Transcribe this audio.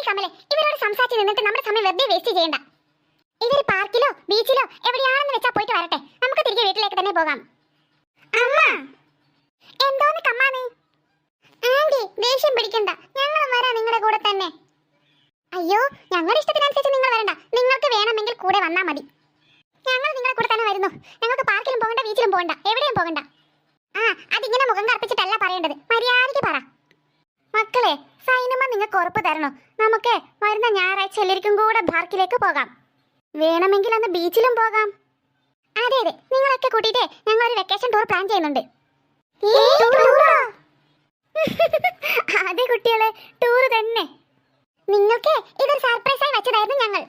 കമലെ, ഇവരോട് സംസാരിച്ച് നിന്നിട്ട് നമ്മുടെ സമയം വെറുതെ വേസ്റ്റ് ചെയ്യണ്ട. ഇവർ പാർക്കിലോ ബീച്ചിലോ എവിടെയാണെന്ന് വെച്ചാ പോയിട്ട് വരട്ടെ. നമുക്ക് തിരികെ വീട്ടിലേക്ക് തന്നെ പോകാം. അമ്മ, എന്തോന്ന് കമ്മാന്ന്? ആന്റി ദേഷ്യം പിടിക്കണ്ട, ഞങ്ങളും വരാം നിങ്ങളുടെ കൂടെ തന്നെ. അയ്യോ, ഞങ്ങളുടെ ഇഷ്ടത്തിനനുസരിച്ച് നിങ്ങൾ വരണ്ട. നിങ്ങൾക്ക് വേണമെങ്കിൽ കൂടെ വന്നാൽ മതി. ഞങ്ങൾ നിങ്ങളുടെ കൂടെ തന്നെ വരുന്നു. ഞങ്ങൾക്ക് പാർക്കിലും പോകണ്ട, ബീച്ചിലും പോകണ്ട, എവിടെയും പോകണ്ട. ആ, അതിങ്ങനെ മുഖം കറുപ്പിച്ചിട്ടല്ല പറയേണ്ടത്, മര്യാദയ്ക്ക് പറ. മക്കളെ, സൈനമ്മ നിങ്ങൾക്ക് ഉറപ്പ് തരണോ? നമുക്ക് വരുന്ന ഞായറാഴ്ച എല്ലാവർക്കും കൂടെ പാർക്കിലേക്ക് പോകാം. വേണമെങ്കിൽ അന്ന് ബീച്ചിലും പോകാം. അതെ അതെ, നിങ്ങളൊക്കെ കൂട്ടിയിട്ട് ഞങ്ങൾ ഒരു വെക്കേഷൻ ടൂർ പ്ലാൻ ചെയ്യുന്നുണ്ട്. അതെ കുട്ടികളെ, ടൂർ തന്നെ. നിങ്ങൾക്ക് ഇതൊരു സർപ്രൈസായി വെച്ചതായിരുന്നു ഞങ്ങൾ.